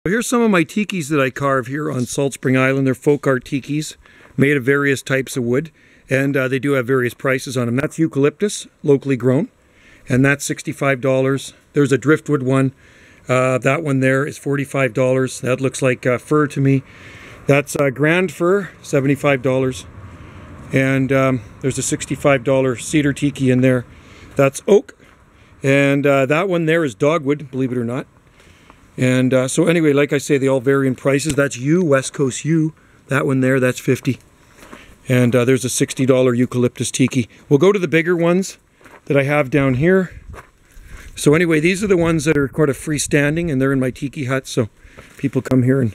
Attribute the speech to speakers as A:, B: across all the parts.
A: Here's some of my tikis that I carve here on Salt Spring Island. They're folk art tikis made of various types of wood, and they do have various prices on them. That's eucalyptus, locally grown, and that's $65. There's a driftwood one. That one there is $45. That looks like fir to me. That's grand fir, $75. And there's a $65 cedar tiki in there. That's oak. And that one there is dogwood, believe it or not. And so anyway, like I say, they all vary in prices. That's yew, West Coast yew. That one there, that's $50. And there's a $60 eucalyptus tiki. We'll go to the bigger ones that I have down here. So anyway, these are the ones that are kind of freestanding, and they're in my tiki hut. So people come here and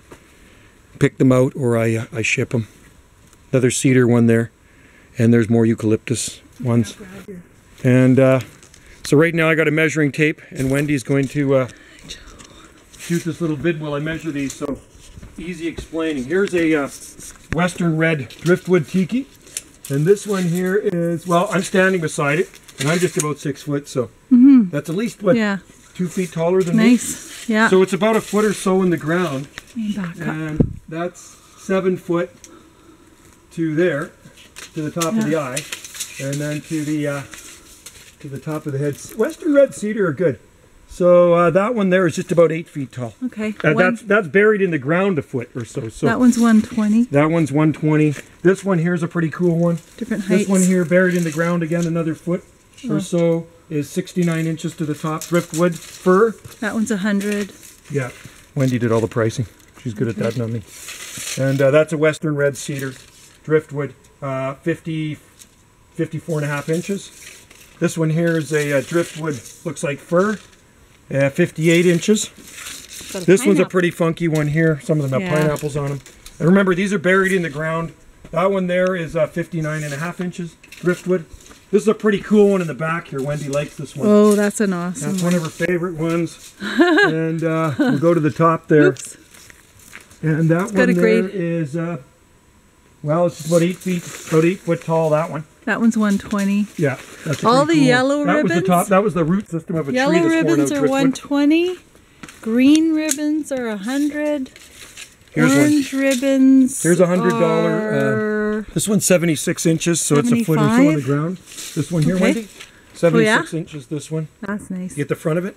A: pick them out, or I ship them. Another cedar one there. And there's more eucalyptus ones. And so right now I got a measuring tape, and Wendy's going to shoot this little vid while I measure these, so easy explaining. Here's a Western red driftwood tiki, and this one here is, well, I'm standing beside it, and I'm just about 6 foot, so that's at least, what, 2 feet taller than me?
B: Nice, yeah.
A: So it's about a foot or so in the ground,
B: back up.
A: and that's 7 foot to there, to the top of the eye, and then to the top of the head. Western red cedar are good. So that one there is just about 8 feet tall.
B: Okay.
A: That's buried in the ground a foot or so. So
B: that one's 120.
A: That one's 120. This one here is a pretty cool one.
B: Different heights.
A: This one here, buried in the ground again, another foot or so, is 69 inches to the top. Driftwood fir.
B: That one's 100.
A: Yeah. Wendy did all the pricing. She's good at that, not me. And that's a Western red cedar. Driftwood, 54.5 inches. This one here is a driftwood, looks like fir. 58 inches. This one's a pretty funky one here. Some of them have pineapples on them. And remember, these are buried in the ground. That one there is 59.5 inches driftwood. This is a pretty cool one in the back here. Wendy likes this one.
B: Oh, that's an awesome
A: That's one of her favorite ones. And we'll go to the top there.
B: Oops.
A: And that one there is, well, it's about 8 foot tall, that one.
B: That one's 120.
A: Yeah, that's
B: all the yellow ribbons.
A: That was the top. That was the root system of a tree.
B: Yellow ribbons are 120. Green ribbons are 100. Orange ribbons.
A: Here's $100. This one's 76 inches, so 75. It's a foot or so on the ground. This one here, Wendy, 76 inches. This one.
B: That's nice.
A: You get the front of it.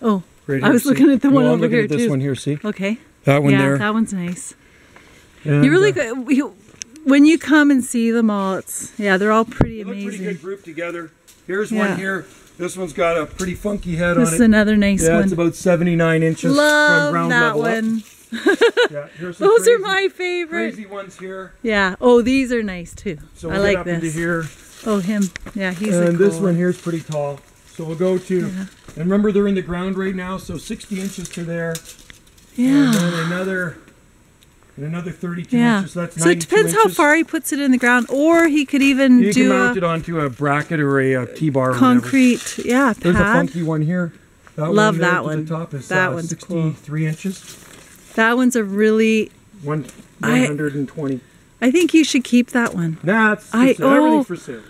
B: Oh,
A: right here,
B: I was looking at the one over here
A: at this
B: too.
A: one here. See?
B: Okay.
A: That one there.
B: Yeah, that one's nice.
A: And,
B: you really when you come and see them all, they're all pretty amazing.
A: Look pretty good grouped together. Here's one here. This one's got a pretty funky head on it.
B: This is another nice one.
A: Yeah, it's about 79 inches
B: Love
A: from ground
B: that
A: level
B: one.
A: Yeah, here's some
B: Those are my favorite.
A: Crazy ones here.
B: Yeah. Oh, these are nice too.
A: So
B: I like this. Into here. Oh, him. Yeah, he's a cool
A: And this one here is pretty tall. So we'll go to, and remember they're in the ground right now, so 60 inches to there.
B: Yeah.
A: And then another 32 inches, so that's 92
B: So it depends how far he puts it in the ground, or he could even
A: you can mount it onto a bracket or a T-bar or
B: concrete, pad.
A: There's a funky one here.
B: Love that one.
A: The top is,
B: that one's
A: 63 inches.
B: That one's a really...
A: 120.
B: I think you should keep that one.
A: Nah, everything's for sale.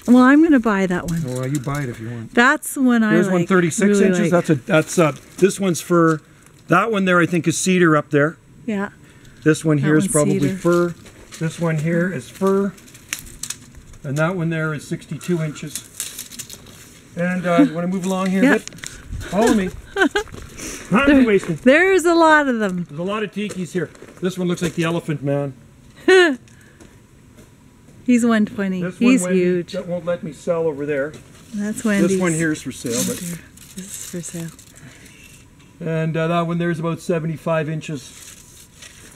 B: Well, I'm going to buy that one.
A: Well, you buy it if you want.
B: That's the one I like.
A: Here's one 36 inches. That's this one's fir. That one there I think is cedar up there.
B: Yeah.
A: This one here is probably fir. This one here is fir. And that one there is 62 inches. And you want to move along here a bit? Follow me. Not wasting.
B: There's a lot of them.
A: There's a lot of tikis here. This one looks like the Elephant Man.
B: He's 120. He's huge.
A: That won't let me sell over there.
B: That's Wendy's.
A: This one here is for sale. But
B: this is for sale.
A: And that one there is about 75 inches.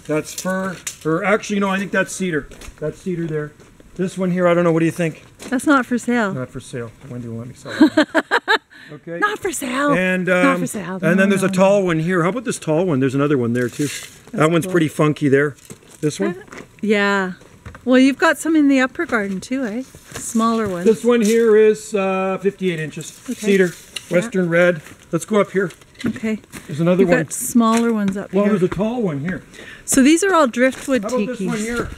A: That's fir. Or actually, no, I think that's cedar. That's cedar there. This one here, I don't know. What do you think?
B: That's not for sale.
A: Not for sale. Wendy won't let me sell it. Okay.
B: Not for sale.
A: And
B: not for sale.
A: And then there's a tall one here. How about this tall one? There's another one there too. That one's pretty funky there. This one?
B: Yeah. Well, you've got some in the upper garden too, eh? Smaller ones.
A: This one here is 58 inches. Okay. Cedar, Western red. Let's go up here.
B: Okay.
A: There's another one.
B: Got smaller ones up here.
A: Well, there's a tall one here.
B: So these are all driftwood tikis.
A: How about this one here?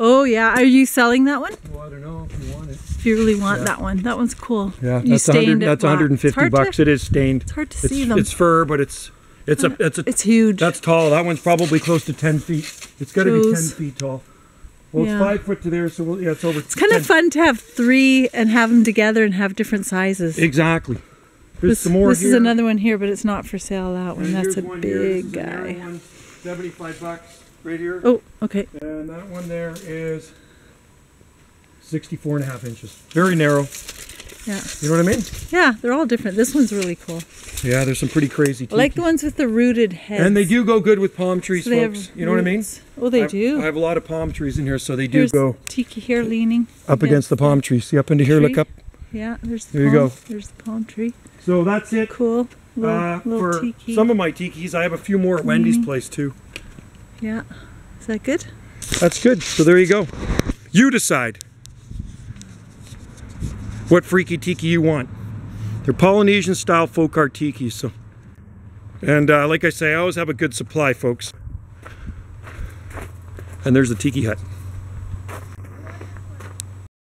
B: Oh yeah, are you selling that one?
A: Well, I don't know if you want it.
B: If you really want that one, that one's cool.
A: Yeah, that's 150 bucks. It is stained.
B: It's hard to see them.
A: It's fur, but it's
B: It's huge.
A: That's tall. That one's probably close to 10 feet. It's got to be 10
B: Shows.
A: feet tall. Well,
B: Yeah.
A: it's 5 foot to there, so it's over.
B: It's kind of fun to have 3 and have them together and have different sizes.
A: Exactly. There's some more
B: This
A: here.
B: is another one here, but it's not for sale. That one.
A: And
B: That's
A: here's
B: a
A: one here. This
B: big
A: is a narrow
B: guy.
A: one, $75 right here.
B: Oh, okay.
A: And that one there is 64.5 inches. Very narrow.
B: Yeah.
A: You know what I mean?
B: Yeah, they're all different. This one's really cool.
A: Yeah, there's some pretty crazy
B: I
A: tiki.
B: like the ones with the rooted heads.
A: And they do go good with palm trees,
B: So they have
A: folks. You know what I mean?
B: roots. Oh, they do.
A: I have a lot of palm trees in here, so they do
B: There's
A: go
B: tiki here leaning
A: up against the palm tree. See up into here, look
B: tree.
A: up.
B: Yeah, there's the
A: There you
B: palm.
A: go.
B: There's the palm tree.
A: So that's it.
B: Cool. Little
A: For
B: tiki.
A: some of my tikis, I have a few more at Wendy's place too.
B: Yeah. Is that good?
A: That's good. So there you go. You decide what freaky tiki you want. They're Polynesian style folk art tikis. So, and like I say, I always have a good supply, folks. And there's the tiki hut.